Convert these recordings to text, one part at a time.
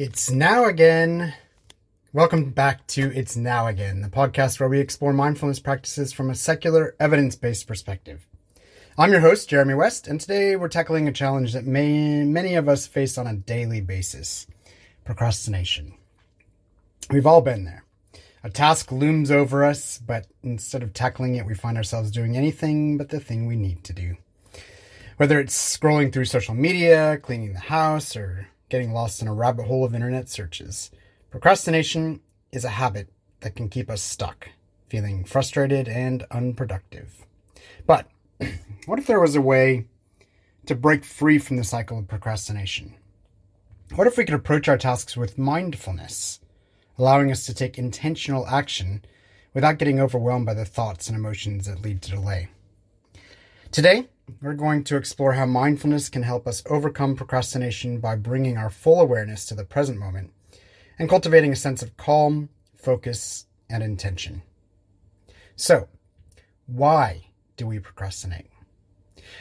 It's now again. Welcome back to It's Now Again, the podcast where we explore mindfulness practices from a secular, evidence-based perspective. I'm your host, Jeremy West, and today we're tackling a challenge that many of us face on a daily basis: procrastination. We've all been there. A task looms over us, but instead of tackling it, we find ourselves doing anything but the thing we need to do. Whether it's scrolling through social media, cleaning the house, or getting lost in a rabbit hole of internet searches, procrastination is a habit that can keep us stuck, feeling frustrated and unproductive. But what if there was a way to break free from the cycle of procrastination? What if we could approach our tasks with mindfulness, allowing us to take intentional action without getting overwhelmed by the thoughts and emotions that lead to delay? Today, we're going to explore how mindfulness can help us overcome procrastination by bringing our full awareness to the present moment and cultivating a sense of calm, focus, and intention. So, why do we procrastinate?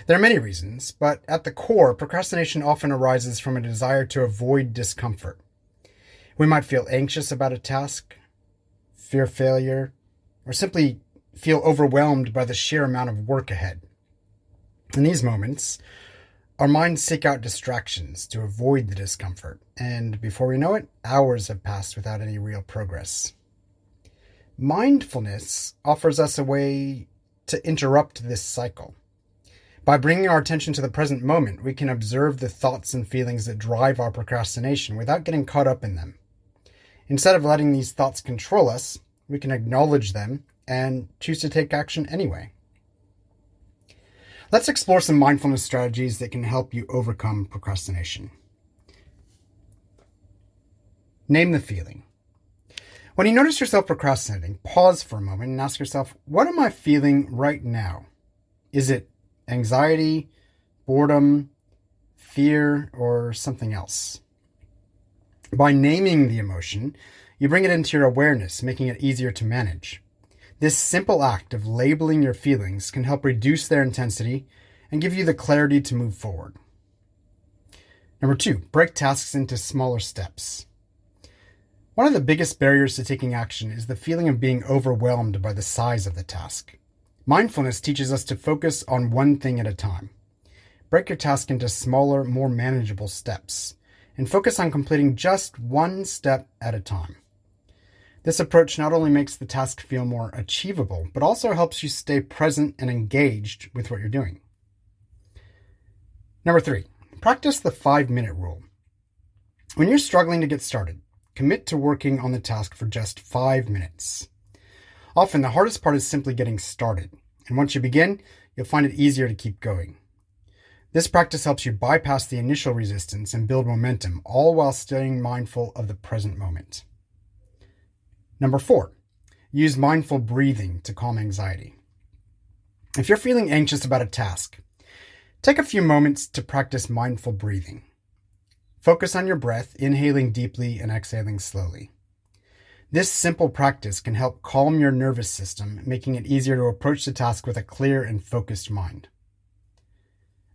There are many reasons, but at the core, procrastination often arises from a desire to avoid discomfort. We might feel anxious about a task, fear failure, or simply feel overwhelmed by the sheer amount of work ahead. In these moments, our minds seek out distractions to avoid the discomfort, and before we know it, hours have passed without any real progress. Mindfulness offers us a way to interrupt this cycle. By bringing our attention to the present moment, we can observe the thoughts and feelings that drive our procrastination without getting caught up in them. Instead of letting these thoughts control us, we can acknowledge them and choose to take action anyway. Let's explore some mindfulness strategies that can help you overcome procrastination. Name the feeling. When you notice yourself procrastinating, pause for a moment and ask yourself, what am I feeling right now? Is it anxiety, boredom, fear, or something else? By naming the emotion, you bring it into your awareness, making it easier to manage. This simple act of labeling your feelings can help reduce their intensity and give you the clarity to move forward. Number 2, break tasks into smaller steps. One of the biggest barriers to taking action is the feeling of being overwhelmed by the size of the task. Mindfulness teaches us to focus on one thing at a time. Break your task into smaller, more manageable steps, and focus on completing just one step at a time. This approach not only makes the task feel more achievable, but also helps you stay present and engaged with what you're doing. Number 3, practice the 5-minute rule. When you're struggling to get started, commit to working on the task for just 5 minutes. Often the hardest part is simply getting started, and once you begin, you'll find it easier to keep going. This practice helps you bypass the initial resistance and build momentum, all while staying mindful of the present moment. Number 4, use mindful breathing to calm anxiety. If you're feeling anxious about a task, take a few moments to practice mindful breathing. Focus on your breath, inhaling deeply and exhaling slowly. This simple practice can help calm your nervous system, making it easier to approach the task with a clear and focused mind.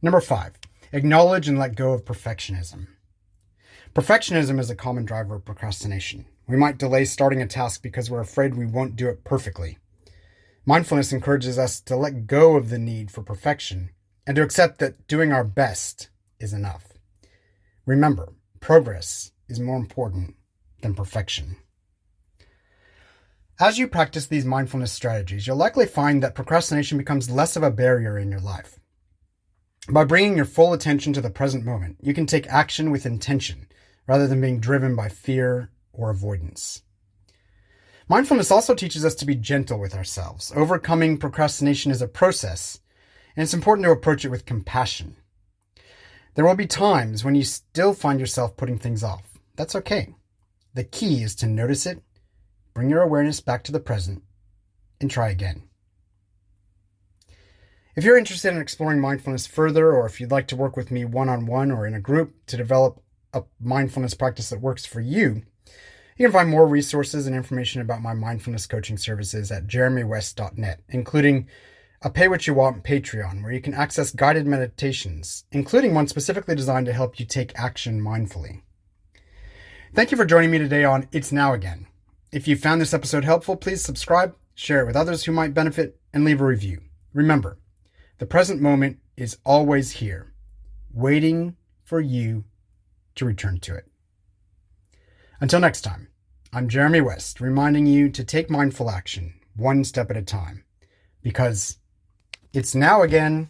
Number 5, acknowledge and let go of perfectionism. Perfectionism is a common driver of procrastination. We might delay starting a task because we're afraid we won't do it perfectly. Mindfulness encourages us to let go of the need for perfection and to accept that doing our best is enough. Remember, progress is more important than perfection. As you practice these mindfulness strategies, you'll likely find that procrastination becomes less of a barrier in your life. By bringing your full attention to the present moment, you can take action with intention rather than being driven by fear or avoidance. Mindfulness also teaches us to be gentle with ourselves. Overcoming procrastination is a process, and it's important to approach it with compassion. There will be times when you still find yourself putting things off. That's okay. The key is to notice it, bring your awareness back to the present, and try again. If you're interested in exploring mindfulness further, or if you'd like to work with me one-on-one or in a group to develop a mindfulness practice that works for you, you can find more resources and information about my mindfulness coaching services at jeremywest.net, including a Pay What You Want Patreon, where you can access guided meditations, including one specifically designed to help you take action mindfully. Thank you for joining me today on It's Now Again. If you found this episode helpful, please subscribe, share it with others who might benefit, and leave a review. Remember, the present moment is always here, waiting for you to return to it. Until next time, I'm Jeremy West, reminding you to take mindful action one step at a time, because it's now again.